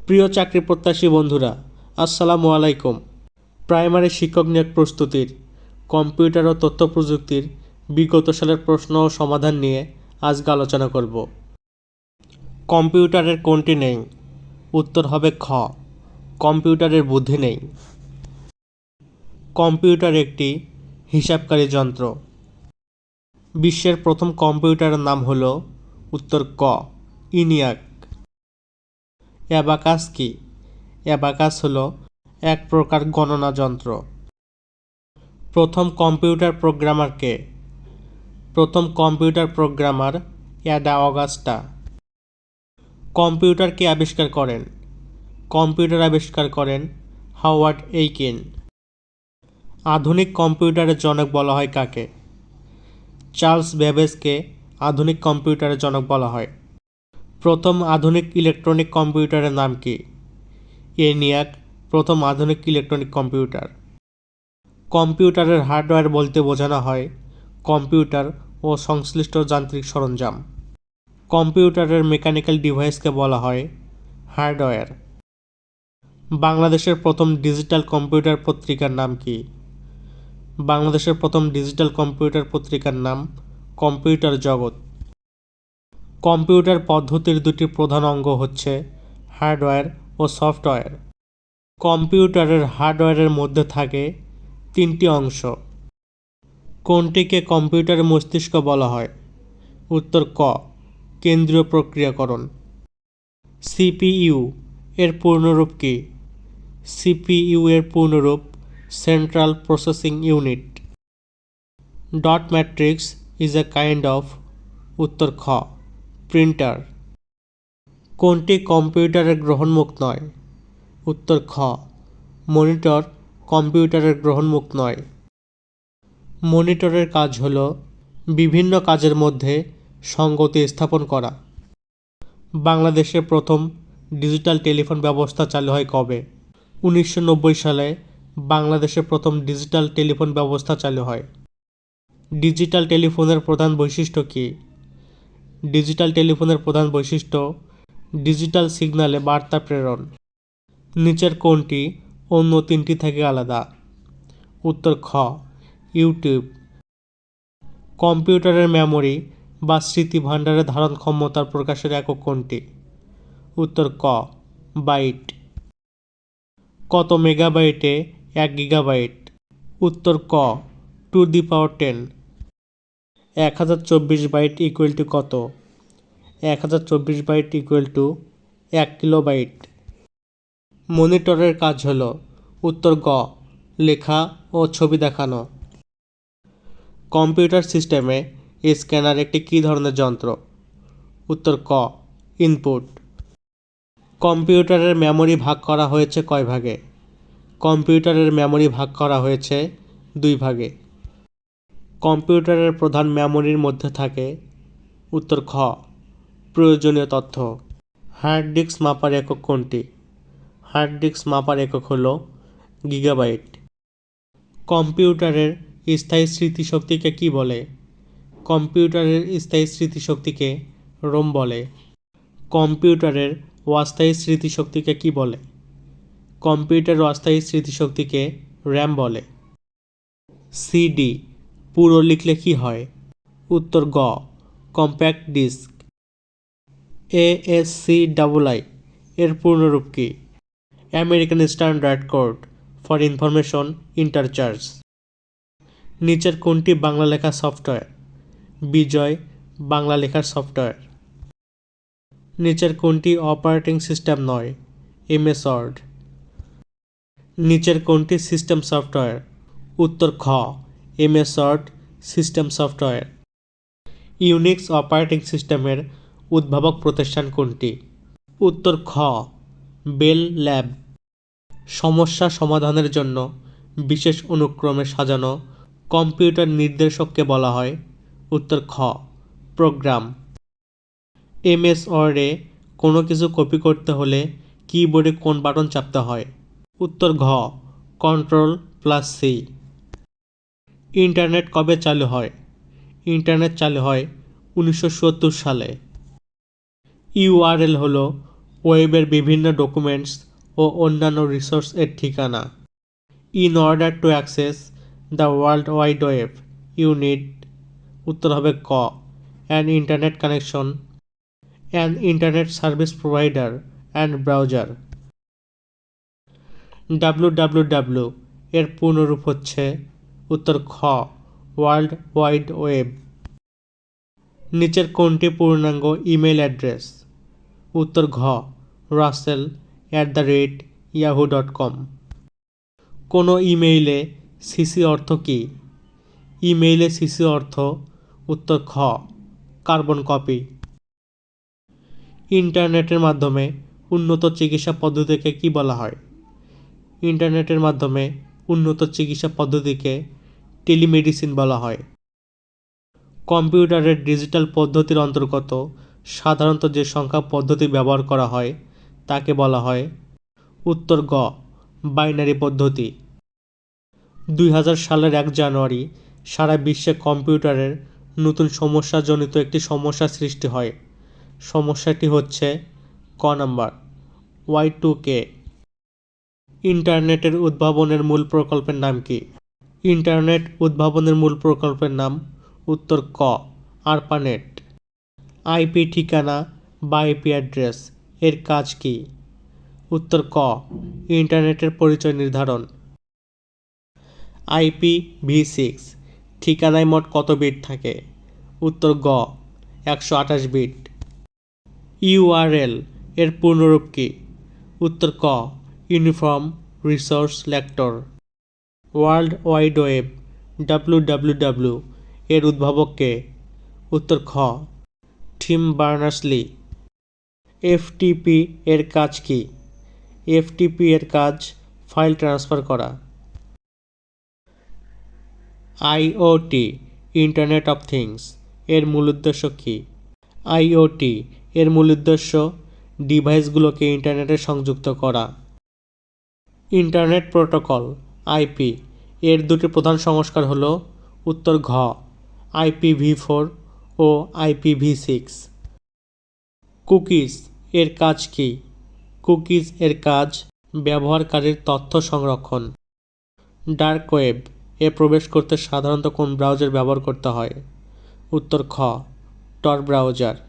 প্রিয় চাকরি প্রত্যাশী বন্ধুরা, আসসালামু আলাইকুম। প্রাইমারি শিক্ষক নিয়োগ প্রস্তুতির কম্পিউটার ও তথ্য প্রযুক্তির বিগত সালের প্রশ্ন ও সমাধান নিয়ে আজকে আলোচনা করব। কম্পিউটারের কোনটি নেই? উত্তর হবে খ, কম্পিউটারের বুদ্ধি নেই। কম্পিউটার একটি হিসাবকারী যন্ত্র। বিশ্বের প্রথম কম্পিউটারের নাম হল উত্তর ক, ইনিয়াক। অ্যাবাকাস কি? অ্যাবাকাস হল এক প্রকার গণনা যন্ত্র। প্রথম কম্পিউটার প্রোগ্রামার কে? প্রথম computer programmer Ada Augusta. Computer কে আবিষ্কার করেন? কম্পিউটার আবিষ্কার করেন হাওয়ার্ড এইকিন। আধুনিক কম্পিউটারের জনক বলা হয় কাকে? চার্লস ব্যাবেজকে আধুনিক কম্পিউটারের জনক বলা হয়। প্রথম আধুনিক ইলেকট্রনিক কম্পিউটারের নাম কি? এনিয়াক প্রথম আধুনিক ইলেকট্রনিক কম্পিউটার। কম্পিউটারের হার্ডওয়্যার বলতে বোঝানো হয় কম্পিউটার ও সংশ্লিষ্ট যান্ত্রিক সরঞ্জাম। কম্পিউটারের মেকানিক্যাল ডিভাইসকে বলা হয় হার্ডওয়্যার। বাংলাদেশের প্রথম ডিজিটাল কম্পিউটার পত্রিকার নাম কি? বাংলাদেশের প্রথম ডিজিটাল কম্পিউটার পত্রিকার নাম কম্পিউটার জগৎ। কম্পিউটার পদ্ধতির দুটি প্রধান অঙ্গ হচ্ছে হার্ডওয়্যার ও সফটওয়্যার। কম্পিউটারের হার্ডওয়্যারের মধ্যে থাকে তিনটি অংশ। কোনটিকে কম্পিউটারের মস্তিষ্ক বলা হয়? উত্তর ক, কেন্দ্রীয় প্রক্রিয়াকরণ। সিপিইউ এর পূর্ণরূপ কি? সিপিইউ এর পূর্ণরূপ central processing unit. Dot matrix is a kind of. উত্তর খ, প্রিন্টার। কোনটি কম্পিউটারের গ্রহণমুখ নয়? উত্তর খ, মনিটর কম্পিউটারের গ্রহণমুখ নয়। মনিটরের কাজ হল বিভিন্ন কাজের মধ্যে সঙ্গতি স্থাপন করা। বাংলাদেশে প্রথম ডিজিটাল টেলিফোন ব্যবস্থা চালু হয় কবে? 1990 সালে বাংলাদেশে প্রথম ডিজিটাল টেলিফোন ব্যবস্থা চালু হয়। ডিজিটাল টেলিফোনের প্রধান বৈশিষ্ট্য কী? ডিজিটাল টেলিফোনের প্রধান বৈশিষ্ট্য ডিজিটাল সিগন্যালে বার্তা প্রেরণ। নিচের কোনটি অন্য তিনটি থেকে আলাদা? উত্তর খ, ইউটিউব। কম্পিউটারের মেমোরি বা স্মৃতি ভাণ্ডারের ধারণ ক্ষমতার প্রকাশের একক কোনটি? উত্তর ক, বাইট। কত মেগাবাইটে 1 গিগাবাইট? উত্তর ক, 2^10। 1024 বাইট ইকুয়াল টু কত? 1024 বাইট ইকুয়াল টু 1 কিলোবাইট। মনিটরের কাজ হল উত্তর গ, লেখা ও ছবি দেখানো। কম্পিউটার সিস্টেমে স্ক্যানার একটি কী ধরনের যন্ত্র? উত্তর ক, ইনপুট। কম্পিউটারের মেমোরি ভাগ করা হয়েছে কয় ভাগে? কম্পিউটারের মেমোরি ভাগ করা হয়েছে 2 ভাগে। কম্পিউটারের প্রধান মেমোরির মধ্যে থাকে? উত্তর খ, প্রয়োজনীয় তথ্য। হার্ড ডিস্ক মাপার একক কোনটি? হার্ড ডিস্ক মাপার একক হল গিগাবাইট। কম্পিউটারের স্থায়ী স্মৃতিশক্তিকে কী বলে? কম্পিউটারের স্থায়ী স্মৃতিশক্তিকে রোম বলে। কম্পিউটারের অস্থায়ী স্মৃতিশক্তিকে কী বলে? কম্পিউটারের অস্থায়ী স্মৃতিশক্তিকে র্যাম বলে। সিডি পুরো লিখলে কি হয়? উত্তর গ, কম্প্যাক্ট ডিস্ক। ASCII এর পূর্ণরূপ কি? American standard code for information interchange. নিচের কোনটি বাংলা লেখার সফটওয়্যার? বিজয় বাংলা লেখার সফটওয়্যার। নিচের কোনটি অপারেটিং সিস্টেম নয়? MS word. নিচের কোনটি সিস্টেম সফটওয়্যার? উত্তর খ, MS word system software. Unix operating সিস্টেমের উদ্ভাবক প্রতিষ্ঠান কোনটি? উত্তর খ, বেল ল্যাব। সমস্যা সমাধানের জন্য বিশেষ অনুক্রমে সাজানো কম্পিউটার নির্দেশককে বলা হয়? উত্তর খ, প্রোগ্রাম। MS ওয়ার্ডে কোনো কিছু কপি করতে হলে কিবোর্ডে কোন বাটন চাপতে হয়? উত্তর ঘ, Ctrl+C। ইন্টারনেট কবে চালু হয়? ইন্টারনেট চালু হয় 1970 সালে। URL হল ওয়েবের বিভিন্ন ডকুমেন্টস ও অন্যান্য রিসোর্স এর ঠিকানা। In order to access the world wide web you need, উত্তর হবে ক, an internet connection, an internet service provider and browser. www এর পূর্ণরূপ হচ্ছে, উত্তর খ, ওয়ার্ল্ড ওয়াইড ওয়েব। নিচের কোনটি পূর্ণাঙ্গ ইমেল অ্যাড্রেস? উত্তর ঘ, russell@yahoo.com। কোনো ইমেইলে সিসি অর্থ কী? ইমেইলে সিসি অর্থ, উত্তর খ, কার্বন কপি। ইন্টারনেটের মাধ্যমে উন্নত চিকিৎসা পদ্ধতিকে কী বলা হয়? ইন্টারনেটের মাধ্যমে উন্নত চিকিৎসা পদ্ধতিকে টেলিমেডিসিন বলা হয়। কম্পিউটারের ডিজিটাল পদ্ধতির অন্তর্গত সাধারণত যে সংখ্যা পদ্ধতি ব্যবহার করা হয় তাকে বলা হয়, উত্তর গ, বাইনারি পদ্ধতি। 2000 সালের 1 জানুয়ারি সারা বিশ্বে কম্পিউটারের নতুন সমস্যাজনিত একটি সমস্যা সৃষ্টি হয়। সমস্যাটি হচ্ছে ক নাম্বার, Y2K। ইন্টারনেটের উদ্ভাবনের মূল প্রকল্পের নাম কি? ইন্টারনেট উদ্ভাবনের মূল প্রকল্পের নাম, উত্তর ক, আরপানেট। আইপি ঠিকানা বা আইপি অ্যাড্রেস এর কাজ কি? উত্তর ক, ইন্টারনেটের পরিচয় নির্ধারণ। IPv6 ঠিকানায় মোট কত বিট থাকে? উত্তর গ, 128 বিট। URL এর পূর্ণরূপ কি? উত্তর ক, uniform resource locator. World wide web WWW এর উদ্ভাবক কে? উত্তর খ, টিম বার্নার্স-লি। FTP এর কাজ কি? FTP এর কাজ ফাইল ট্রান্সফার করা। IoT ইন্টারনেট অফ থিংস এর মূল উদ্দেশ্য কি? IoT এর মূল উদ্দেশ্য ডিভাইসগুলোকে ইন্টারনেটে সংযুক্ত করা। ইন্টারনেট প্রোটোকল আইপি এর দুটি প্রধান সংস্কার হল, উত্তর ঘ, IPv4 ও IPv6। কুকিজ এর কাজ কি? কুকিজ এর কাজ ব্যবহারকারীর তথ্য সংরক্ষণ। ডার্ক ওয়েব এ প্রবেশ করতে সাধারণত কোন ব্রাউজার ব্যবহার করতে হয়? উত্তর খ, টর ব্রাউজার।